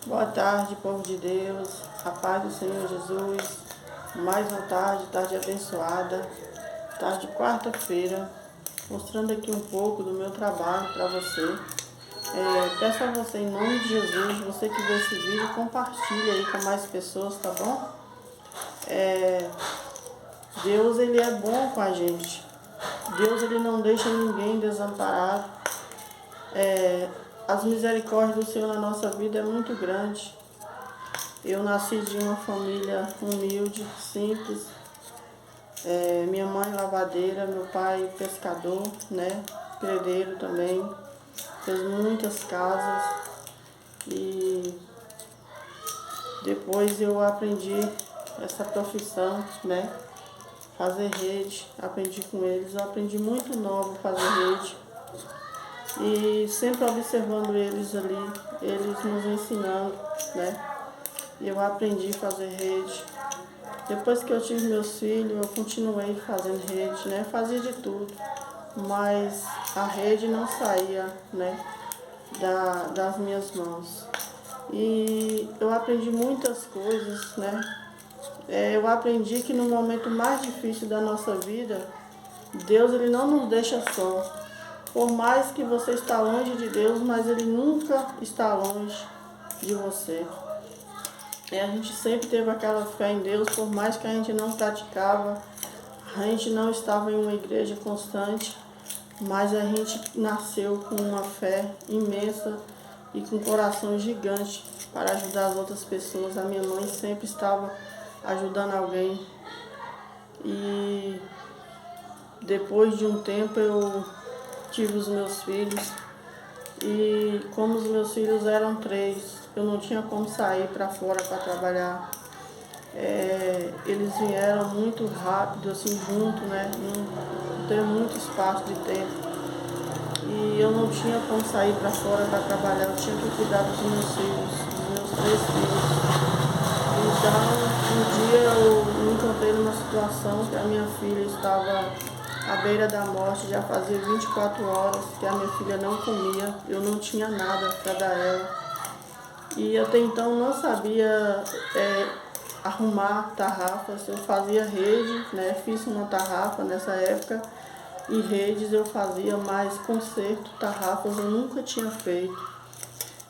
Boa tarde, povo de Deus, a paz do Senhor Jesus. Mais uma tarde abençoada, tarde de quarta-feira, mostrando aqui um pouco do meu trabalho para você. Peço a você, em nome de Jesus, você que vê esse vídeo, compartilhe aí com mais pessoas, tá bom? Deus, ele é bom com a gente. Deus, ele não deixa ninguém desamparado. As misericórdias do Senhor na nossa vida é muito grande. Eu nasci de uma família humilde, simples. Minha mãe lavadeira, meu pai pescador, né? Pedreiro também. Fez muitas casas. E depois eu aprendi essa profissão, né? Fazer rede. Aprendi com eles. Eu aprendi muito novo fazer rede. E sempre observando eles ali, eles nos ensinando, né? E eu aprendi a fazer rede. Depois que eu tive meus filhos, eu continuei fazendo rede, né? Fazia de tudo, mas a rede não saía, né? Das minhas mãos. E eu aprendi muitas coisas, né? Eu aprendi que no momento mais difícil da nossa vida, Deus, ele não nos deixa só. Por mais que você está longe de Deus, mas ele nunca está longe de você. A gente sempre teve aquela fé em Deus, por mais que a gente não praticava, a gente não estava em uma igreja constante, mas a gente nasceu com uma fé imensa e com um coração gigante para ajudar as outras pessoas. A minha mãe sempre estava ajudando alguém. E depois de um tempo eu tive os meus filhos. E como os meus filhos eram 3, eu não tinha como sair para fora para trabalhar. Eles vieram muito rápido, assim, junto, né? Não teve muito espaço de tempo. E eu não tinha como sair para fora para trabalhar, eu tinha que cuidar dos meus filhos, dos meus 3 filhos. Então, um dia eu me encontrei numa situação que a minha filha estava à beira da morte, já fazia 24 horas que a minha filha não comia, eu não tinha nada para dar a ela. E até então não sabia arrumar tarrafas, eu fazia rede, né? Fiz uma tarrafa nessa época e redes eu fazia, mas conserto, tarrafas eu nunca tinha feito.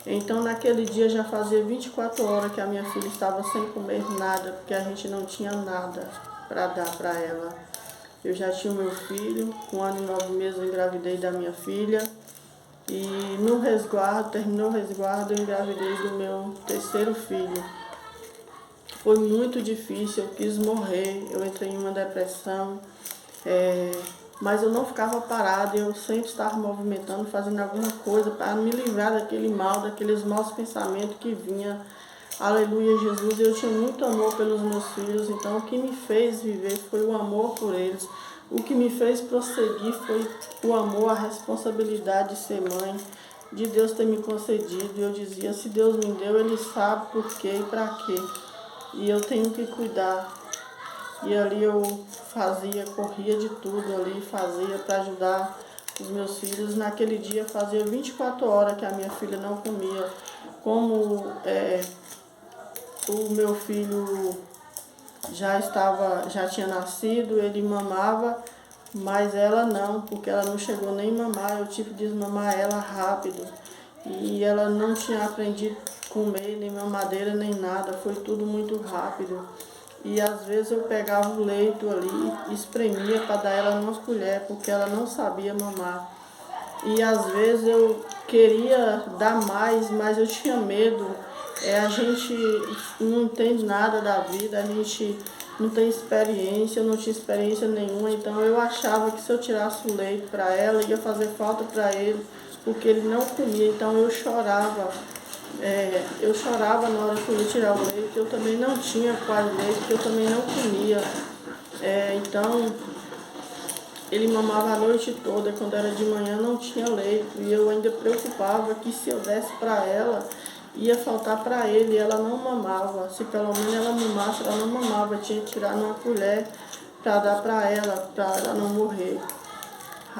Então naquele dia já fazia 24 horas que a minha filha estava sem comer nada, porque a gente não tinha nada para dar para ela. Eu já tinha o meu filho, com 1 ano e 9 meses eu engravidei da minha filha. E no resguardo, terminou o resguardo, eu engravidei do meu 3º filho. Foi muito difícil, eu quis morrer, eu entrei em uma depressão, mas eu não ficava parada, eu sempre estava movimentando, fazendo alguma coisa para me livrar daquele mal, daqueles maus pensamentos que vinha. Aleluia, Jesus, eu tinha muito amor pelos meus filhos, então o que me fez viver foi o amor por eles. O que me fez prosseguir foi o amor, a responsabilidade de ser mãe, de Deus ter me concedido. E eu dizia, se Deus me deu, Ele sabe por quê e para quê. E eu tenho que cuidar. E ali eu fazia, corria de tudo ali, fazia para ajudar os meus filhos. Naquele dia fazia 24 horas que a minha filha não comia. Como o meu filho já tinha nascido, ele mamava, mas ela não, porque ela não chegou nem a mamar, eu tive que desmamar ela rápido. E ela não tinha aprendido a comer, nem mamadeira, nem nada, foi tudo muito rápido. E às vezes eu pegava o leite ali e espremia para dar ela numa colher, porque ela não sabia mamar. E às vezes eu queria dar mais, mas eu tinha medo. A gente não entende nada da vida, a gente não tem experiência, eu não tinha experiência nenhuma, então eu achava que se eu tirasse o leite para ela, ia fazer falta para ele, porque ele não comia, então eu chorava. Eu chorava na hora que eu ia tirar o leite, eu também não tinha quase leite, porque eu também não comia. Então, ele mamava a noite toda, quando era de manhã não tinha leite, e eu ainda preocupava que se eu desse para ela, ia faltar para ele, e ela não mamava. Se pelo menos ela mamasse, ela não mamava, tinha que tirar numa colher para dar para ela não morrer.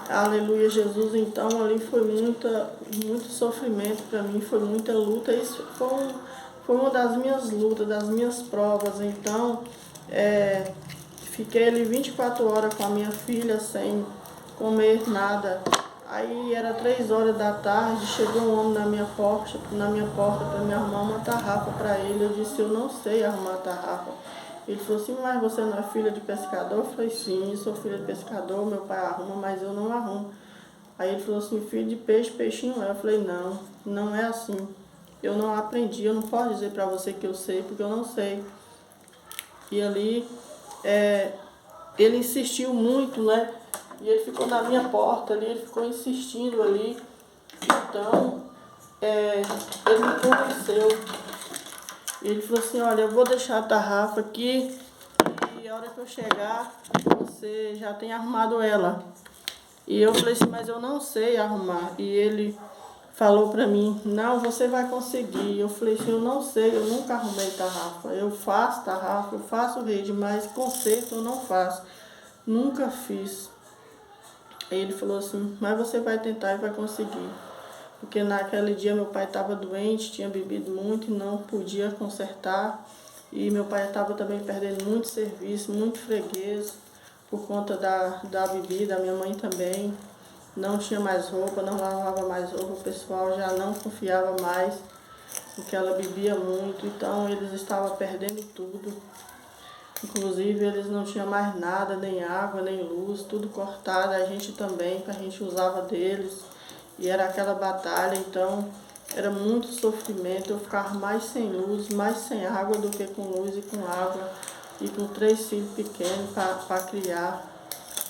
Aleluia, Jesus. Então ali foi muito sofrimento para mim, foi muita luta. Isso foi uma das minhas lutas, das minhas provas. Então, fiquei ali 24 horas com a minha filha sem comer nada. Aí era 3 horas da tarde, chegou um homem na minha porta para me arrumar uma tarrafa para ele. Eu disse, eu não sei arrumar tarrafa. Ele falou assim, mas você não é filha de pescador? Eu falei, sim, sou filha de pescador, meu pai arruma, mas eu não arrumo. Aí ele falou assim, filho de peixe, peixinho é. Eu falei, não, não é assim. Eu não aprendi, eu não posso dizer para você que eu sei, porque eu não sei. E ali, ele insistiu muito, né? E ele ficou na minha porta ali, ele ficou insistindo ali. Então, ele me convenceu. Ele falou assim, olha, eu vou deixar a tarrafa aqui e a hora que eu chegar, você já tem arrumado ela. E eu falei assim, mas eu não sei arrumar. E ele falou pra mim, não, você vai conseguir. Eu falei assim, eu não sei, eu nunca arrumei tarrafa. Eu faço tarrafa, eu faço rede, mas conserto eu não faço. Nunca fiz. Aí ele falou assim, mas você vai tentar e vai conseguir. Porque naquele dia meu pai estava doente, tinha bebido muito e não podia consertar. E meu pai estava também perdendo muito serviço, muito freguês por conta da bebida. A minha mãe também não tinha mais roupa, não lavava mais roupa. O pessoal já não confiava mais, porque ela bebia muito. Então eles estavam perdendo tudo. Inclusive eles não tinham mais nada, nem água, nem luz, tudo cortado. A gente também, que a gente usava deles. E era aquela batalha, então era muito sofrimento. Eu ficava mais sem luz, mais sem água do que com luz e com água. E com 3 filhos pequenos para criar.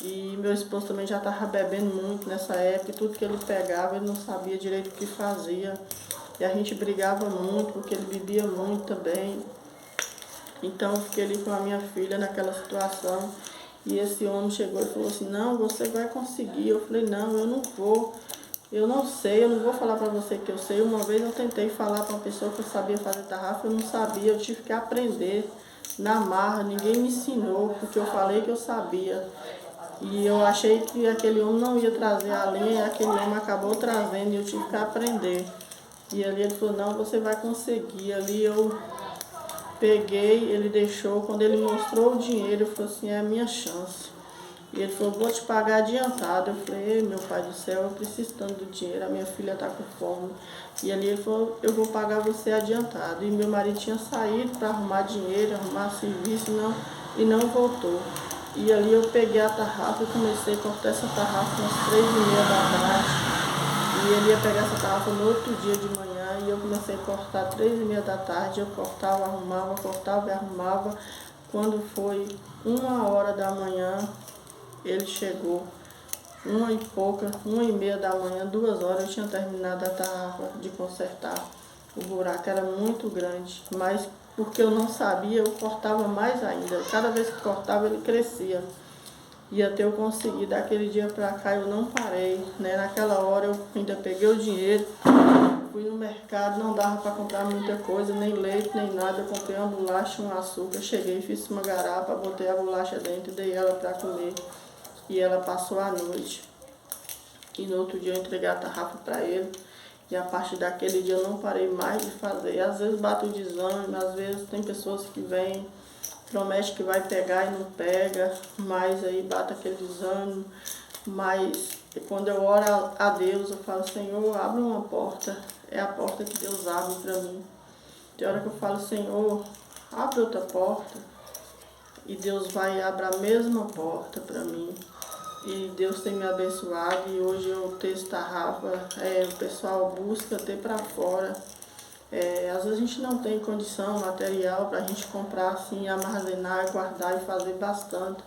E meu esposo também já estava bebendo muito nessa época. E tudo que ele pegava, ele não sabia direito o que fazia. E a gente brigava muito, porque ele bebia muito também. Então eu fiquei ali com a minha filha naquela situação. E esse homem chegou e falou assim, não, você vai conseguir. Eu falei, não, eu não vou. Eu não sei, eu não vou falar para você que eu sei. Uma vez eu tentei falar para uma pessoa que eu sabia fazer tarrafa, eu não sabia, eu tive que aprender na marra, ninguém me ensinou, porque eu falei que eu sabia. E eu achei que aquele homem não ia trazer a linha, e aquele homem acabou trazendo e eu tive que aprender. E ali ele falou, não, você vai conseguir. Ali eu peguei, ele deixou, quando ele mostrou o dinheiro, eu falei assim, é a minha chance. E ele falou, vou te pagar adiantado. Eu falei, meu pai do céu, eu preciso tanto do dinheiro, a minha filha está com fome. E ali ele falou, eu vou pagar você adiantado. E meu marido tinha saído para arrumar dinheiro, arrumar serviço, e não voltou. E ali eu peguei a tarrafa e comecei a cortar essa tarrafa às 3h30 da tarde. E ele ia pegar essa tarrafa no outro dia de manhã e eu comecei a cortar às 3h30 da tarde. Eu cortava, arrumava e arrumava. Quando foi 1h da manhã, ele chegou, 1h30 da manhã, 2h, eu tinha terminado a tarrafa de consertar. O buraco era muito grande, mas porque eu não sabia, eu cortava mais ainda. Cada vez que cortava, ele crescia. E até eu conseguir, daquele dia pra cá, eu não parei, né? Naquela hora eu ainda peguei o dinheiro, fui no mercado, não dava para comprar muita coisa, nem leite, nem nada. Eu comprei uma bolacha, um açúcar, cheguei, fiz uma garapa, botei a bolacha dentro e dei ela para comer. E ela passou a noite. E no outro dia eu entreguei a tarrafa para ele. E a partir daquele dia eu não parei mais de fazer. Às vezes bato de exame, às vezes tem pessoas que vêm, promete que vai pegar e não pega, mas aí bate aquele exame. Mas quando eu oro a Deus, eu falo, Senhor, abre uma porta. É a porta que Deus abre para mim. Tem hora que eu falo, Senhor, abre outra porta. E Deus vai e abre a mesma porta para mim. E Deus tem me abençoado e hoje eu teço tarrafa, o pessoal busca ter para fora. Às vezes a gente não tem condição material para a gente comprar assim, armazenar, guardar e fazer bastante.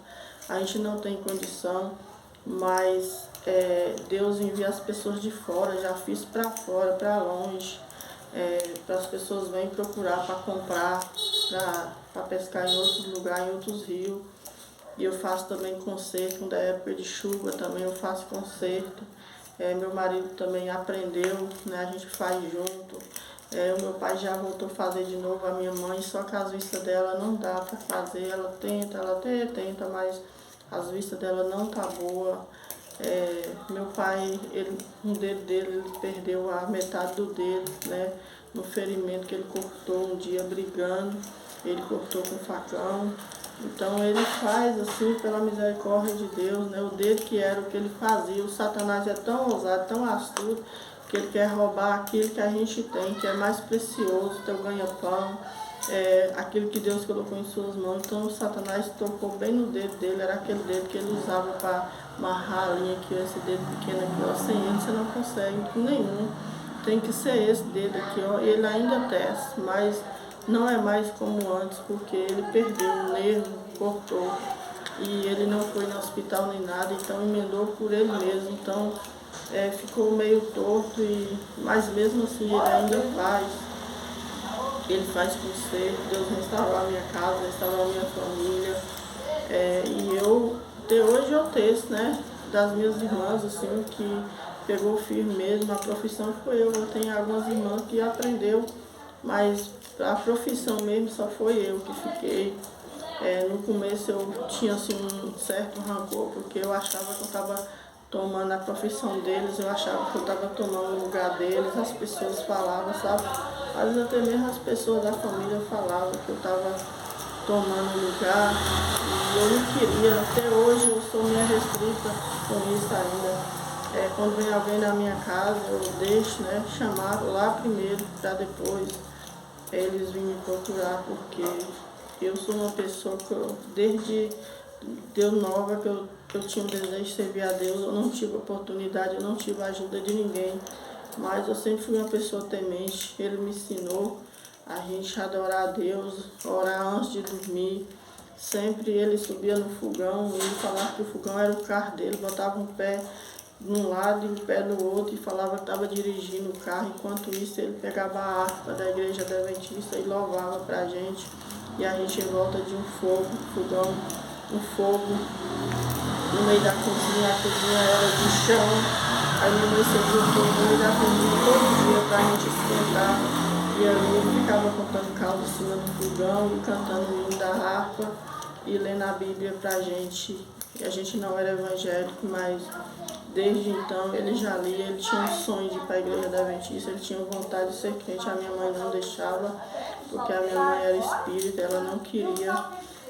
A gente não tem condição, mas Deus envia as pessoas de fora, já fiz para fora, para longe, para as pessoas virem procurar para comprar, para pescar em outros lugares, em outros rios. E eu faço também concerto, quando é época de chuva também eu faço concerto. Meu marido também aprendeu, né? A gente faz junto. O meu pai já voltou a fazer de novo, a minha mãe, só que as vistas dela não dá para fazer. Ela tenta, mas as vistas dela não tá boa. Meu pai, um dedo dele, ele perdeu a metade do dedo, né? No ferimento que ele cortou um dia brigando, ele cortou com facão. Então ele faz assim pela misericórdia de Deus, né? O dedo que era o que ele fazia. O Satanás é tão ousado, tão astuto, que ele quer roubar aquilo que a gente tem, que é mais precioso, teu ganha-pão, aquilo que Deus colocou em suas mãos. Então o Satanás tocou bem no dedo dele, era aquele dedo que ele usava para amarrar a linha aqui, esse dedo pequeno aqui, ó. Sem ele você não consegue com nenhum. Tem que ser esse dedo aqui, ó. Ele ainda testa, mas não é mais como antes, porque ele perdeu o nervo, cortou. E ele não foi no hospital nem nada, então emendou por ele mesmo. Então ficou meio torto, mas mesmo assim ele ainda faz. Ele faz conserto. Deus restaurou a minha casa, restaurou a minha família. E eu, até hoje eu texto, né, das minhas irmãs, assim, que pegou firme mesmo. A profissão foi eu tenho algumas irmãs que aprendeu, mas a profissão mesmo só foi eu que fiquei. No começo eu tinha assim, um certo rancor, porque eu achava que eu estava tomando a profissão deles, eu achava que eu estava tomando o lugar deles, as pessoas falavam, sabe? Às vezes até mesmo as pessoas da família falavam que eu estava tomando lugar, e eu não queria. Até hoje eu sou meio restrita com isso ainda. Quando vem alguém na minha casa, eu deixo, né, chamar lá primeiro, para depois eles virem me procurar, porque eu sou uma pessoa que desde nova, que eu tinha um desejo de servir a Deus. Eu não tive oportunidade, eu não tive a ajuda de ninguém, mas eu sempre fui uma pessoa temente. Ele me ensinou a gente adorar a Deus, orar antes de dormir. Sempre ele subia no fogão e falava que o fogão era o carro dele, botava um pé num lado e um pé no outro e falava que estava dirigindo o carro. Enquanto isso ele pegava a harpa da igreja adventista e louvava pra gente. E a gente em volta de um fogão, um fogo no meio da cozinha. A cozinha era de chão. Aí minha mãe serviu o fogo no meio da cozinha todo dia pra gente esquentar. E ali ele ficava contando caldo em cima do fogão e cantando o hino da harpa e lendo a Bíblia pra gente. E a gente não era evangélico, mas desde então ele já lia, ele tinha um sonho de ir para a igreja adventista, ele tinha vontade de ser crente. A minha mãe não deixava, porque a minha mãe era espírita, ela não queria,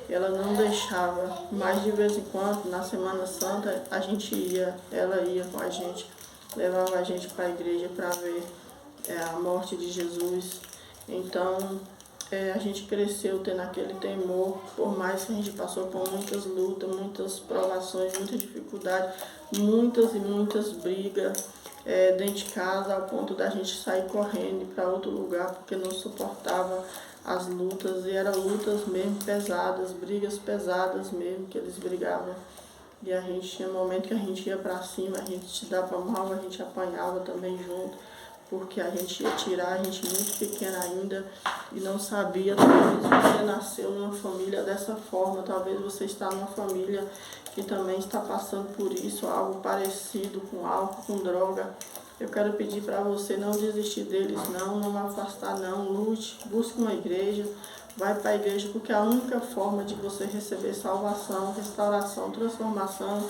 ela não deixava. Mas de vez em quando, na Semana Santa, a gente ia, ela ia com a gente, levava a gente para a igreja para ver a morte de Jesus. Então a gente cresceu tendo aquele temor, por mais que a gente passou por muitas lutas, muitas provações, muita dificuldade, muitas e muitas brigas dentro de casa, ao ponto da gente sair correndo para outro lugar, porque não suportava as lutas, e eram lutas mesmo pesadas, brigas pesadas mesmo, que eles brigavam. E a gente tinha momento que a gente ia para cima, a gente se dava mal, a gente apanhava também junto, porque a gente ia tirar, a gente muito pequena ainda e não sabia. Talvez você nasceu numa família dessa forma, talvez você está numa família que também está passando por isso, algo parecido com álcool, com droga. Eu quero pedir para você não desistir deles, não afastar não, lute, busque uma igreja, vai para a igreja, porque a única forma de você receber salvação, restauração, transformação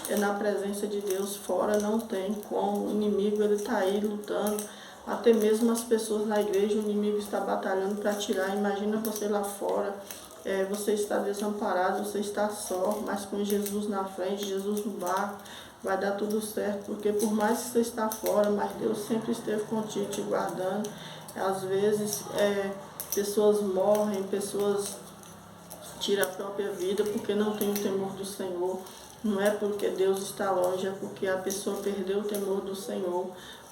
é na presença de Deus. Fora não tem como. O inimigo ele está aí lutando, até mesmo as pessoas na igreja, o inimigo está batalhando para tirar. Imagina você lá fora, você está desamparado, você está só, mas com Jesus na frente, Jesus no barco, vai dar tudo certo, porque por mais que você está fora, mas Deus sempre esteve contigo, te guardando. Às vezes pessoas morrem, pessoas tiram a própria vida porque não tem o temor do Senhor. Não é porque Deus está longe, é porque a pessoa perdeu o temor do Senhor.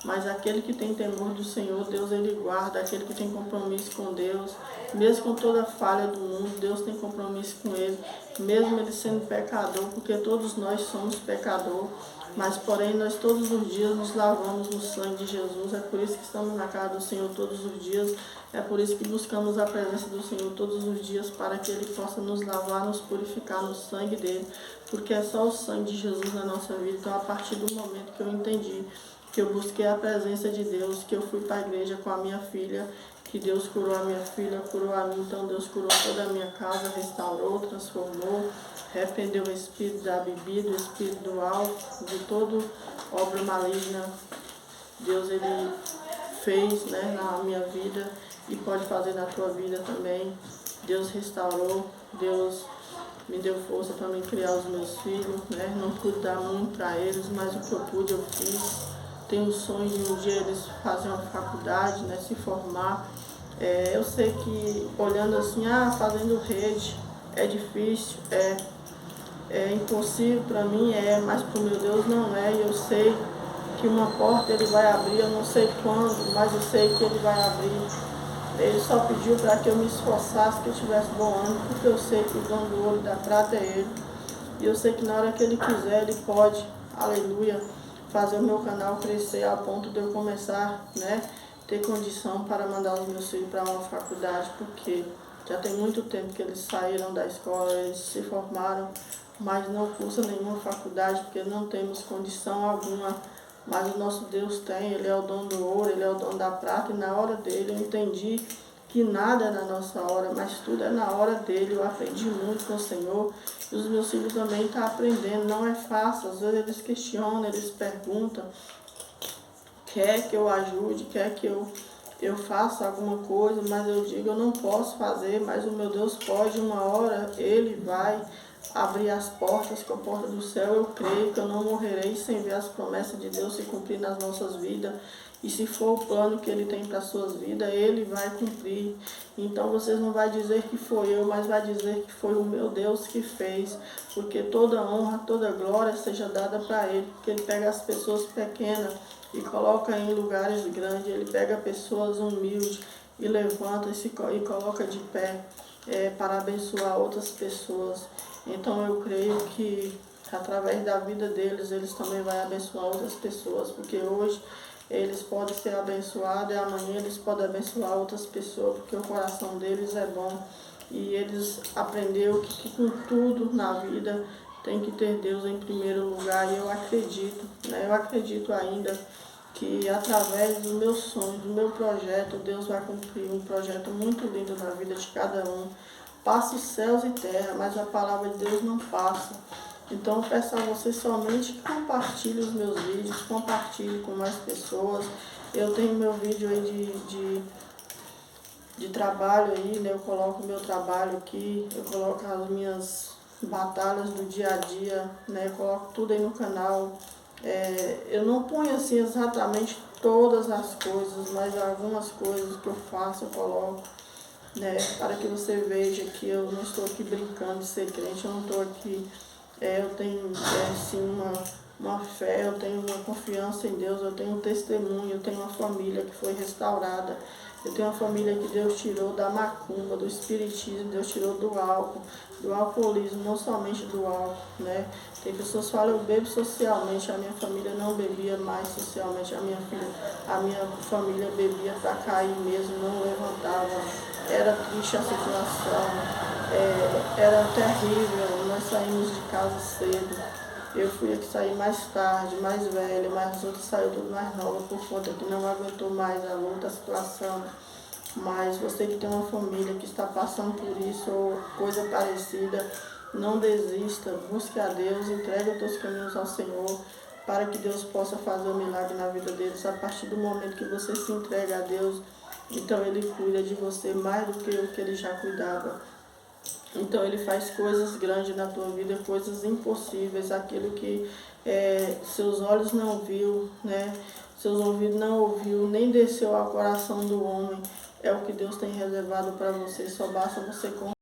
Mas aquele que tem temor do Senhor, Deus ele guarda. Aquele que tem compromisso com Deus, mesmo com toda a falha do mundo, Deus tem compromisso com ele. Mesmo ele sendo pecador, porque todos nós somos pecador, mas porém nós todos os dias nos lavamos no sangue de Jesus. É por isso que estamos na casa do Senhor todos os dias. É por isso que buscamos a presença do Senhor todos os dias, para que Ele possa nos lavar, nos purificar no sangue dele, porque é só o sangue de Jesus na nossa vida. Então, a partir do momento que eu entendi que eu busquei a presença de Deus, que eu fui para a igreja com a minha filha, que Deus curou a minha filha, curou a mim, então Deus curou toda a minha casa, restaurou, transformou, repreendeu o espírito da bebida, o espírito do álcool, de toda obra maligna. Deus, Ele fez, né, na minha vida e pode fazer na tua vida também. Deus restaurou, Deus me deu força para me criar os meus filhos, né? Não pude dar muito para eles, mas o que eu pude eu fiz. Tenho o sonho de um dia eles fazerem uma faculdade, né? Se formar. Eu sei que olhando assim, fazendo rede é difícil, é impossível para mim, mas para o meu Deus não é. E eu sei que uma porta Ele vai abrir, eu não sei quando, mas eu sei que Ele vai abrir. Ele só pediu para que eu me esforçasse, que eu tivesse bom ânimo, porque eu sei que o dono do ouro e da prata é Ele. E eu sei que na hora que Ele quiser, Ele pode, aleluia, fazer o meu canal crescer a ponto de eu começar, né, ter condição para mandar os meus filhos para uma faculdade, porque já tem muito tempo que eles saíram da escola, eles se formaram, mas não cursam nenhuma faculdade, porque não temos condição alguma. Mas o nosso Deus tem, Ele é o dono do ouro, Ele é o dono da prata, e na hora dele eu entendi que nada é na nossa hora, mas tudo é na hora dele. Eu aprendi muito com o Senhor, e os meus filhos também estão aprendendo, não é fácil, às vezes eles questionam, eles perguntam, quer que eu ajude, quer que eu faça alguma coisa, mas eu digo, eu não posso fazer, mas o meu Deus pode, uma hora Ele vai abrir as portas com a porta do céu. Eu creio que eu não morrerei sem ver as promessas de Deus se cumprir nas nossas vidas. E se for o plano que Ele tem para as suas vidas, Ele vai cumprir. Então vocês não vão dizer que foi eu, mas vai dizer que foi o meu Deus que fez. Porque toda honra, toda glória seja dada para Ele. Porque Ele pega as pessoas pequenas e coloca em lugares grandes. Ele pega pessoas humildes e levanta e coloca de pé para abençoar outras pessoas. Então eu creio que através da vida deles, eles também vão abençoar outras pessoas, porque hoje eles podem ser abençoados e amanhã eles podem abençoar outras pessoas, porque o coração deles é bom. E eles aprenderam que com tudo na vida tem que ter Deus em primeiro lugar. E eu acredito, né? Eu acredito ainda que através do meu sonho, do meu projeto, Deus vai cumprir um projeto muito lindo na vida de cada um. Passa os céus e terra, mas a palavra de Deus não passa. Então eu peço a você somente que compartilhe os meus vídeos, compartilhe com mais pessoas. Eu tenho meu vídeo aí de trabalho aí, né? Eu coloco o meu trabalho aqui, eu coloco as minhas batalhas do dia a dia, né? Eu coloco tudo aí no canal. Eu não ponho assim exatamente todas as coisas, mas algumas coisas que eu faço eu coloco, né, para que você veja que eu não estou aqui brincando de ser crente, eu não estou aqui, eu tenho sim uma fé, eu tenho uma confiança em Deus, eu tenho um testemunho, eu tenho uma família que foi restaurada, eu tenho uma família que Deus tirou da macumba, do espiritismo, Deus tirou do álcool, do alcoolismo, não somente do álcool, né? Tem pessoas que falam, eu bebo socialmente, a minha família não bebia mais socialmente, a minha família bebia para cair mesmo, não levantava, era triste a situação, era terrível, nós saímos de casa cedo. Eu fui a que saí mais tarde, mais velha, mas as outras saíram tudo mais nova por conta que não aguentou mais a luta, a situação. Mas você que tem uma família que está passando por isso ou coisa parecida, não desista, busque a Deus, entregue os teus caminhos ao Senhor, para que Deus possa fazer um milagre na vida deles. A partir do momento que você se entrega a Deus, então Ele cuida de você mais do que o que Ele já cuidava. Então Ele faz coisas grandes na tua vida, coisas impossíveis, aquilo que seus olhos não viu, né? Seus ouvidos não ouviu, nem desceu ao coração do homem. É o que Deus tem reservado para você, só basta você